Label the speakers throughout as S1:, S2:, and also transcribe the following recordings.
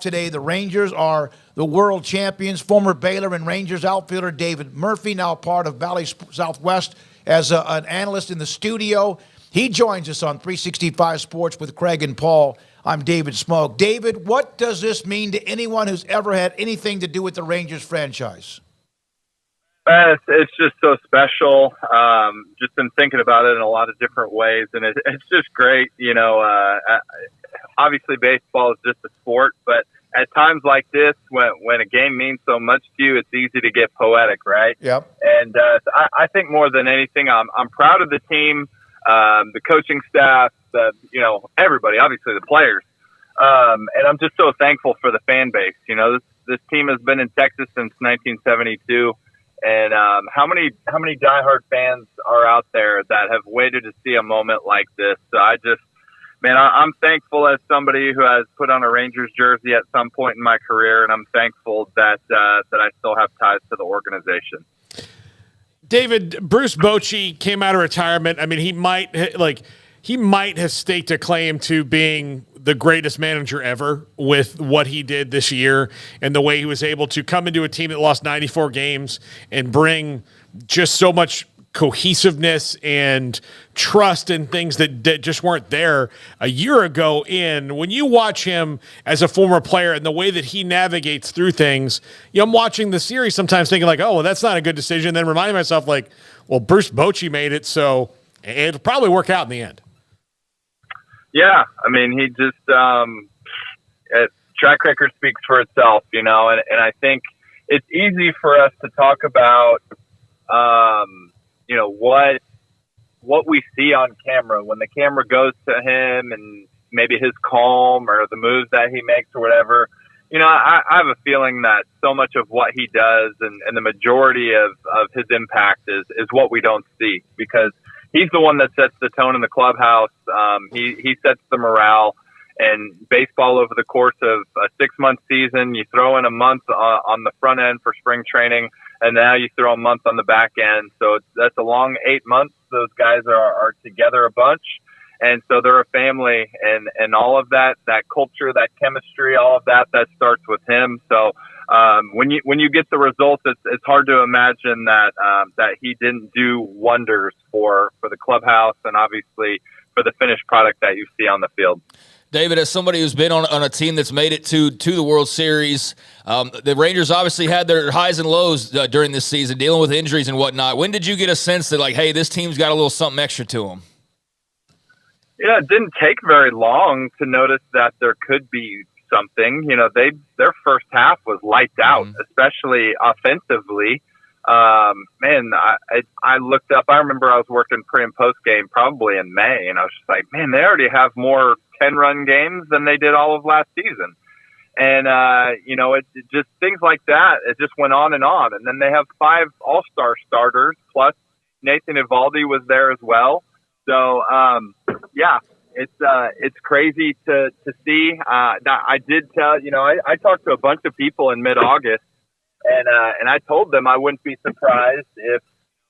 S1: today. The Rangers are the world champions. Former Baylor and Rangers outfielder David Murphy, now part of Valley Southwest as an analyst in the studio. He joins us on 365 Sports with Craig and Paul. I'm David Smoke. David, what does this mean to anyone who's ever had anything to do with the Rangers franchise?
S2: It's just so special. Just been thinking about it in a lot of different ways, and it's just great. Obviously baseball is just a sport, but at times like this, when a game means so much to you, it's easy to get poetic, right?
S1: Yep.
S2: And I think more than anything, I'm proud of the team, the coaching staff, everybody, obviously the players, and I'm just so thankful for the fan base. This team has been in Texas since 1972. And how many diehard fans are out there that have waited to see a moment like this? So I'm thankful as somebody who has put on a Rangers jersey at some point in my career, and I'm thankful that I still have ties to the organization.
S3: David, Bruce Bochy came out of retirement. I mean, he might have staked a claim to being the greatest manager ever with what he did this year and the way he was able to come into a team that lost 94 games and bring just so much cohesiveness and trust and things that just weren't there a year ago. When you watch him as a former player and the way that he navigates through things, I'm watching the series sometimes thinking like, oh, well, that's not a good decision. Then reminding myself like, well, Bruce Bochy made it, so it'll probably work out in the end.
S2: Yeah, I mean, he just track record speaks for itself, and I think it's easy for us to talk about, what we see on camera when the camera goes to him and maybe his calm or the moves that he makes or whatever. I have a feeling that so much of what he does and the majority of his impact is what we don't see, because he's the one that sets the tone in the clubhouse. He sets the morale. And baseball over the course of a 6-month season, you throw in a month on the front end for spring training, and now you throw a month on the back end. So that's a long 8 months. Those guys are together a bunch. And so they're a family, and all of that culture, that chemistry, all of that starts with him. So when you get the results, it's hard to imagine that he didn't do wonders for the clubhouse and obviously for the finished product that you see on the field.
S4: David, as somebody who's been on a team that's made it to the World Series, the Rangers obviously had their highs and lows during this season, dealing with injuries and whatnot. When did you get a sense that, like, hey, this team's got a little something extra to them?
S2: Yeah, it didn't take very long to notice that there could be something. Their first half was lights out, especially offensively. I looked up. I remember I was working pre and post game probably in May, and I was just like, man, they already have more 10-run games than they did all of last season. And, it just things like that. It just went on. And then they have 5 all-star starters, plus Nathan Eovaldi was there as well. So, it's crazy to see. I did tell, I talked to a bunch of people in mid-August, and I told them I wouldn't be surprised if,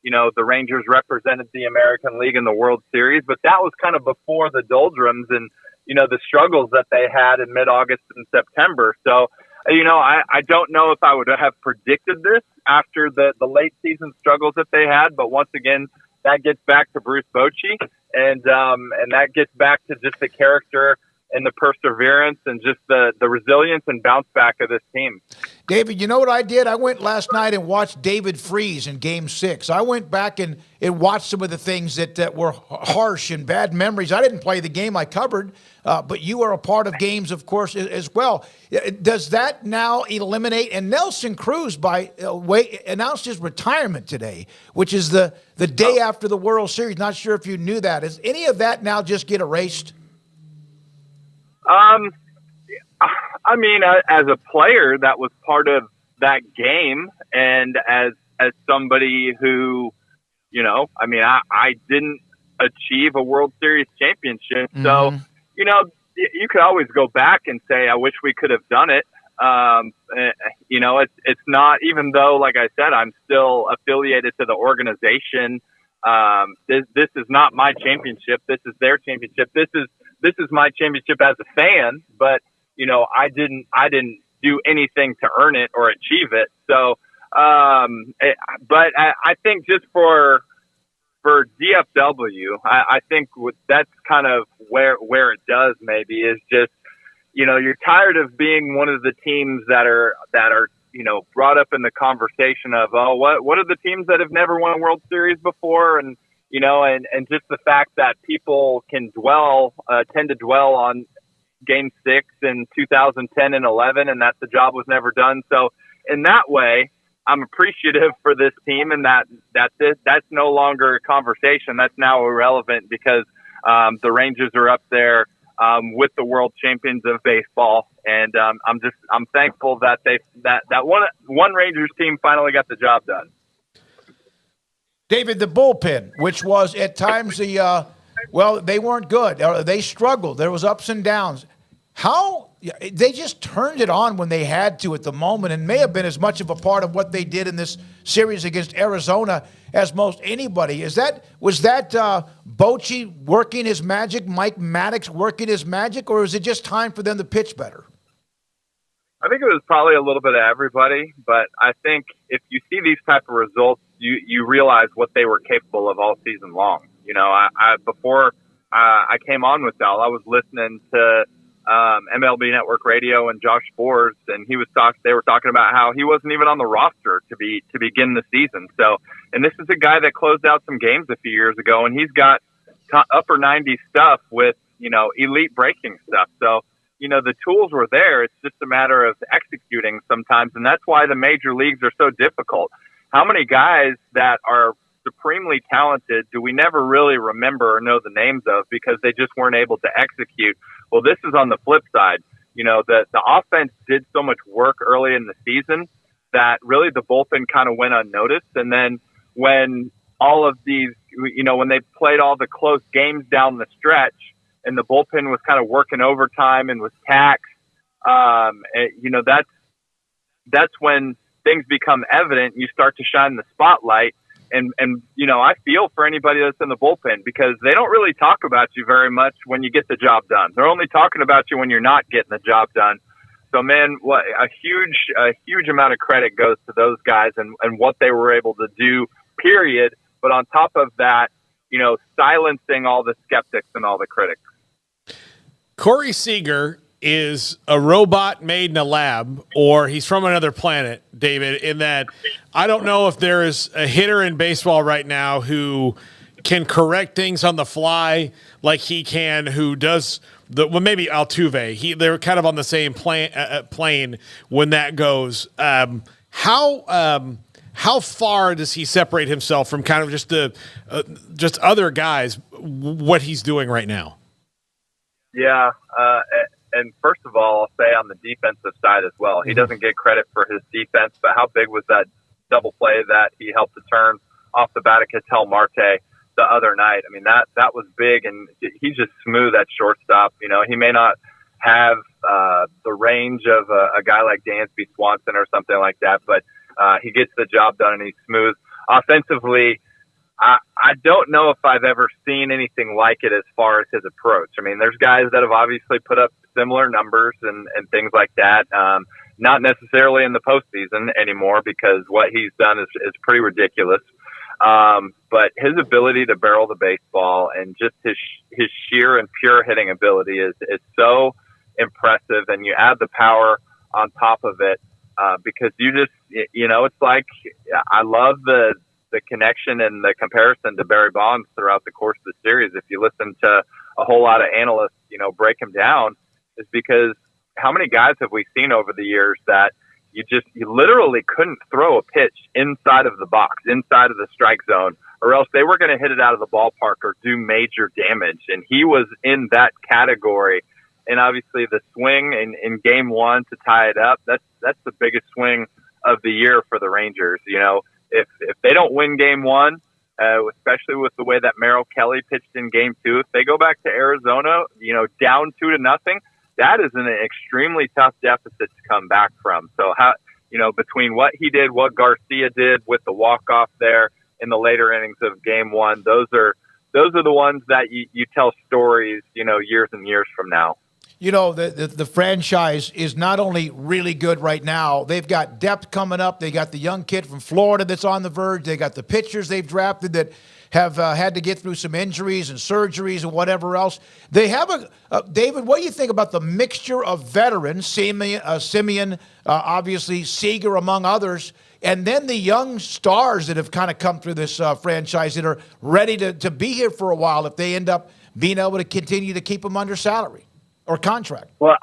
S2: the Rangers represented the American League in the World Series, but that was kind of before the doldrums and, the struggles that they had in mid-August and September. So, I don't know if I would have predicted this after the late season struggles that they had, but once again, that gets back to Bruce Bochy, and that gets back to just the character and the perseverance and just the resilience and bounce back of this team.
S1: David, you know what I did? I went last night and watched David Freese in Game 6. I went back and watched some of the things that were harsh and bad memories. I didn't play the game. I covered, but you are a part of games, of course, as well. Does that now eliminate? And Nelson Cruz, by way, announced his retirement today, which is the day after the World Series. Not sure if you knew that. Does any of that now just get erased?
S2: I mean, as a player that was part of that game, and as somebody who, I didn't achieve a World Series championship. Mm-hmm. So, you could always go back and say, I wish we could have done it. It's not, even though, like I said, I'm still affiliated to the organization. This is not my championship. This is their championship. This is my championship as a fan, but I didn't do anything to earn it or achieve it. So, but I think just for DFW, I think that's kind of where it does maybe is just, you're tired of being one of the teams that are brought up in the conversation of, oh, what are the teams that have never won a World Series before? And, and just the fact that people can tend to dwell on Game 6 in 2010 and 11, and that the job was never done. So in that way, I'm appreciative for this team, and that's no longer a conversation. That's now irrelevant because the Rangers are up there with the world champions of baseball, and I'm thankful that that one Rangers team finally got the job done.
S1: David, the bullpen, which was at times they weren't good. They struggled. There was ups and downs. How they just turned it on when they had to at the moment, and may have been as much of a part of what they did in this series against Arizona as most anybody. Was that Bochy working his magic, Mike Maddox working his magic, or is it just time for them to pitch better?
S2: I think it was probably a little bit of everybody, but I think if you see these type of results, you realize what they were capable of all season long. Before I came on with y'all, I was listening to MLB Network Radio and Josh Forbes, and they were talking about how he wasn't even on the roster to begin the season. So, and this is a guy that closed out some games a few years ago, and he's got upper 90 stuff with, elite breaking stuff. So, the tools were there. It's just a matter of executing sometimes. And that's why the major leagues are so difficult. How many guys that are supremely talented do we never really remember or know the names of because they just weren't able to execute? Well, this is on the flip side. The offense did so much work early in the season that really the bullpen kind of went unnoticed. And then when all of these, when they played all the close games down the stretch and the bullpen was kind of working overtime and was taxed, that's when things become evident and you start to shine the spotlight. And I feel for anybody that's in the bullpen because they don't really talk about you very much when you get the job done. They're only talking about you when you're not getting the job done. So, man, what a huge amount of credit goes to those guys and what they were able to do, period. But on top of that, silencing all the skeptics and all the critics.
S3: Corey Seager is a robot made in a lab, or he's from another planet, David, in that I don't know if there is a hitter in baseball right now who can correct things on the fly like he can, who does maybe Altuve. They're kind of on the same plane when that goes. How far does he separate himself from kind of just other guys, what he's doing right now?
S2: Yeah, and first of all, I'll say on the defensive side as well, he doesn't get credit for his defense, but how big was that double play that he helped to turn off the bat of Ketel Marte the other night? I mean, that was big, and he's just smooth at shortstop. He may not have the range of a guy like Dansby Swanson or something like that, but he gets the job done and he's smooth. Offensively, I don't know if I've ever seen anything like it as far as his approach. I mean, there's guys that have obviously put up similar numbers and things like that. Not necessarily in the postseason anymore because what he's done is pretty ridiculous. But his ability to barrel the baseball and just his sheer and pure hitting ability is so impressive. And you add the power on top of it because you just, it's like I love the connection and the comparison to Barry Bonds throughout the course of the series. If you listen to a whole lot of analysts, break him down, is because how many guys have we seen over the years that you literally couldn't throw a pitch inside of the box, inside of the strike zone, or else they were going to hit it out of the ballpark or do major damage. And he was in that category. And obviously the swing in game one to tie it up, that's the biggest swing of the year for the Rangers. If they don't win game one, especially with the way that Merrill Kelly pitched in game two, if they go back to Arizona, down 2-0, that is an extremely tough deficit to come back from. So between what he did, what Garcia did with the walk-off there in the later innings of game one, those are the ones that you tell stories, years and years from now.
S1: you know, the franchise is not only really good right now, they've got depth coming up. They got the young kid from Florida that's on the verge. They got the pitchers they've drafted that have had to get through some injuries and surgeries and whatever else. They have David, what do you think about the mixture of veterans, Simeon, obviously Seager among others, and then the young stars that have kind of come through this franchise that are ready to be here for a while if they end up being able to continue to keep them under salary or contract?
S2: Well,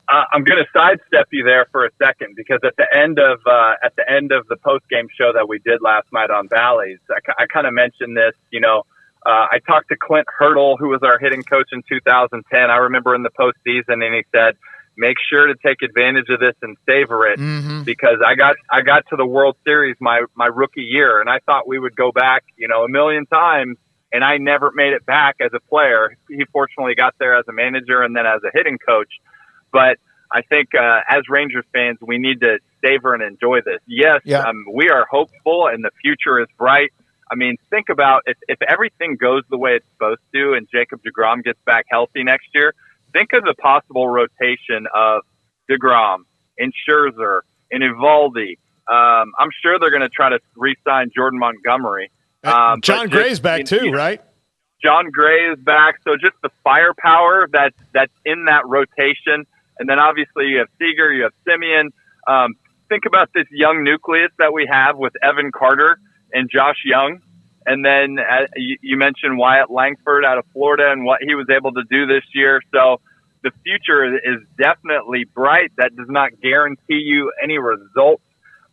S2: I'm going to sidestep you there for a second, because at the end of the post game show that we did last night on Valleys, I kind of mentioned this. You know, I talked to Clint Hurdle, who was our hitting coach in 2010. I remember in the postseason, and he said, "Make sure to take advantage of this and savor it," because I got to the World Series my rookie year, and I thought we would go back, you know, a million times. And I never made it back as a player. He fortunately got there as a manager and then as a hitting coach. But I think as Rangers fans, we need to savor and enjoy this. Yes, we are hopeful and the future is bright. I mean, think about if everything goes the way it's supposed to and Jacob deGrom gets back healthy next year, think of the possible rotation of deGrom and Scherzer and Eovaldi. I'm sure they're going to try to re-sign Jordan Montgomery.
S3: John Gray's back too, right?
S2: John Gray is back. So just the firepower that's in that rotation. And then obviously you have Seager, you have Simeon. Think about this young nucleus that we have with Evan Carter and Josh Young. And then you mentioned Wyatt Langford out of Florida and what he was able to do this year. So the future is definitely bright. That does not guarantee you any results.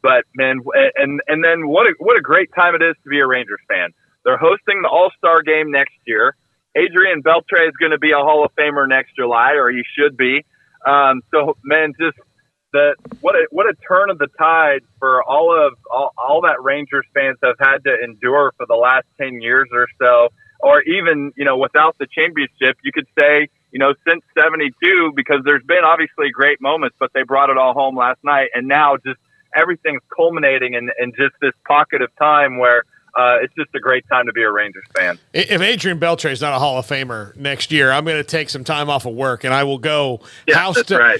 S2: But man, and then what a great time it is to be a Rangers fan. They're hosting the All-Star game next year. Adrian Beltre is going to be a Hall of Famer next July, or he should be. So man, just what a turn of the tide for all that Rangers fans have had to endure for the last 10 years or so, or even, you know, without the championship, you could say, you know, since 72, because there's been obviously great moments, but they brought it all home last night, and now just everything's culminating in just this pocket of time where it's just a great time to be a Rangers fan.
S3: If Adrian Beltre is not a Hall of Famer next year, I'm going to take some time off of work and I will go house to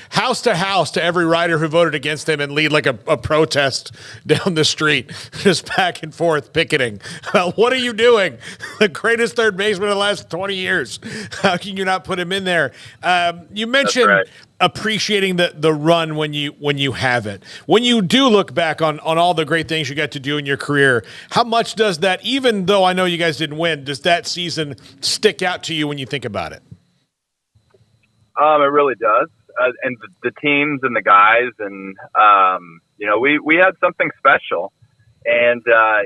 S3: house to every writer who voted against him and lead like a protest down the street, just back and forth picketing. What are you doing? The greatest third baseman of the last 20 years. How can you not put him in there? You mentioned appreciating the run when you have it. When you do look back on all the great things you got to do in your career, how much does that, even though I know you guys didn't win, does that season stick out to you when you think about it?
S2: It really does. And the teams and the guys, and you know, we had something special. And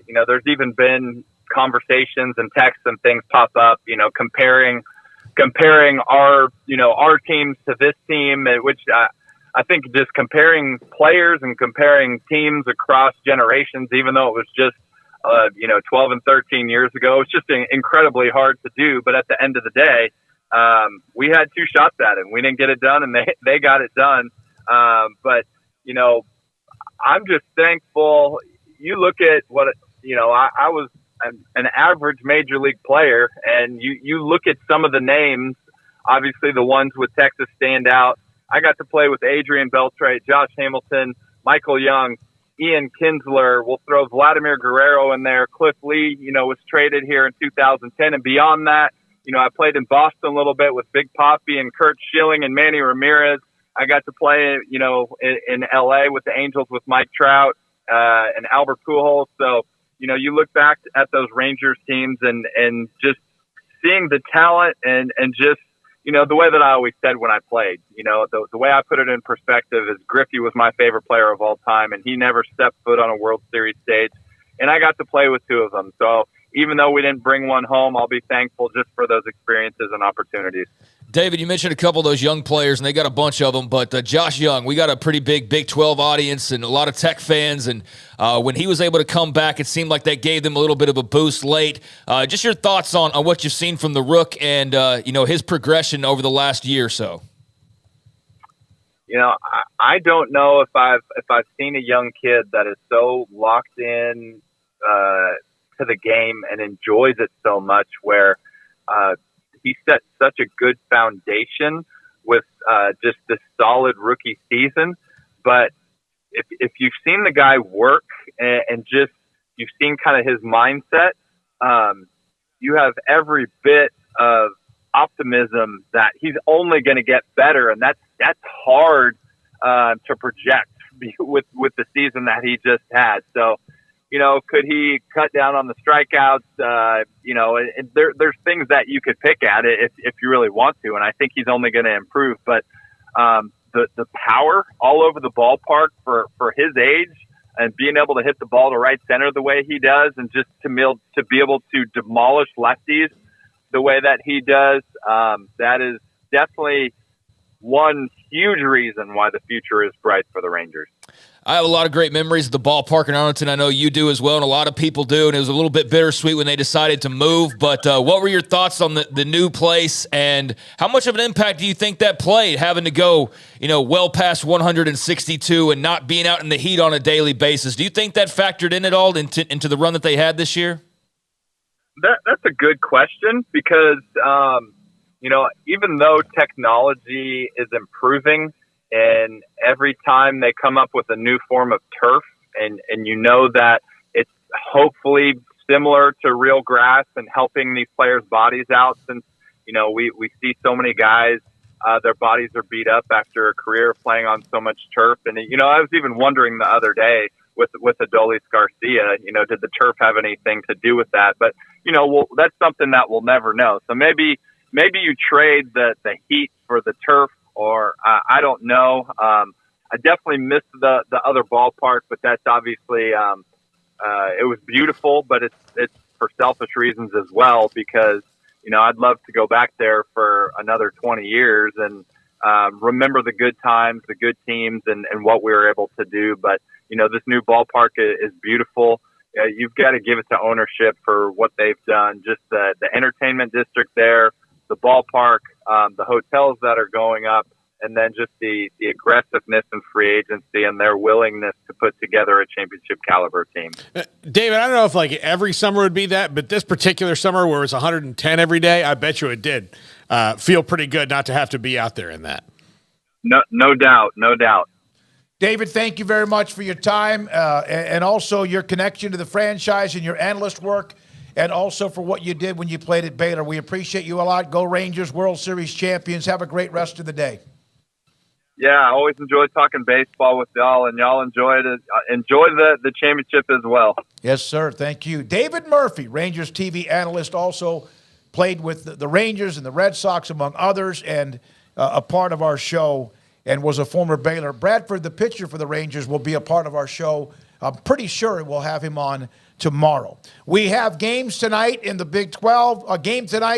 S2: you know, there's even been conversations and texts and things pop up, you know, comparing our teams to this team, which I think just comparing players and comparing teams across generations, even though it was just 12 and 13 years ago, it's just incredibly hard to do. But at the end of the day, we had two shots at it. We didn't get it done, and they got it done. But you know, I'm just thankful. You look at what I was an average major league player, and you look at some of the names, obviously the ones with Texas stand out. I got to play with Adrian Beltre, Josh Hamilton, Michael Young, Ian Kinsler. We'll throw Vladimir Guerrero in there. Cliff Lee, was traded here in 2010. And beyond that, I played in Boston a little bit with Big Papi and Kurt Schilling and Manny Ramirez. I got to play, in LA with the Angels with Mike Trout, and Albert Pujols. So, you look back at those Rangers teams and just seeing the talent and just, the way that I always said when I played, the way I put it in perspective is Griffey was my favorite player of all time, and he never stepped foot on a World Series stage. And I got to play with two of them. So even though we didn't bring one home, I'll be thankful just for those experiences and opportunities.
S4: David, you mentioned a couple of those young players, and they got a bunch of them, but Josh Young, we got a pretty big Big 12 audience and a lot of Tech fans, and when he was able to come back, it seemed like that gave them a little bit of a boost late. Just your thoughts on what you've seen from the Rook and, his progression over the last year or so.
S2: I don't know if I've seen a young kid that is so locked in to the game and enjoys it so much, where he set such a good foundation with just this solid rookie season. But if you've seen the guy work and just you've seen kind of his mindset, you have every bit of optimism that he's only going to get better, and that's hard to project with the season that he just had. So, could he cut down on the strikeouts? And there's things that you could pick at it if you really want to, and I think he's only going to improve. But the power all over the ballpark for his age, and being able to hit the ball to right center the way he does, and just to be able to demolish lefties the way that he does, that is definitely one huge reason why the future is bright for the Rangers.
S4: I have a lot of great memories of the ballpark in Arlington. I know you do as well, and a lot of people do, and it was a little bit bittersweet when they decided to move. But what were your thoughts on the new place, and how much of an impact do you think that played, having to go, well past 162 and not being out in the heat on a daily basis? Do you think that factored in at all into the run that they had this year?
S2: That's a good question because, even though technology is improving, and every time they come up with a new form of turf, and that it's hopefully similar to real grass and helping these players' bodies out, since, we see so many guys, their bodies are beat up after a career playing on so much turf. And, I was even wondering the other day with Adolis Garcia, did the turf have anything to do with that? But, that's something that we'll never know. So maybe you trade the heat for the turf, or I don't know. I definitely missed the other ballpark, but that's obviously it was beautiful, but it's for selfish reasons as well, because I'd love to go back there for another 20 years and remember the good times, the good teams, and what we were able to do. But this new ballpark is beautiful. You've got to give it to ownership for what they've done. Just the entertainment district there, the ballpark, the hotels that are going up, and then just the aggressiveness in free agency and their willingness to put together a championship caliber team.
S3: David, I don't know if every summer would be that, but this particular summer where it's 110 every day, I bet you it did feel pretty good not to have to be out there in that.
S2: No doubt.
S1: David, thank you very much for your time and also your connection to the franchise and your analyst work, and also for what you did when you played at Baylor. We appreciate you a lot. Go Rangers, World Series champions. Have a great rest of the day.
S2: Yeah, I always enjoy talking baseball with y'all, and y'all enjoy the championship as well.
S1: Yes, sir. Thank you. David Murphy, Rangers TV analyst, also played with the Rangers and the Red Sox, among others, and a part of our show, and was a former Baylor. Bradford, the pitcher for the Rangers, will be a part of our show. I'm pretty sure we'll have him on tomorrow. We have games tonight in the Big 12, a game tonight.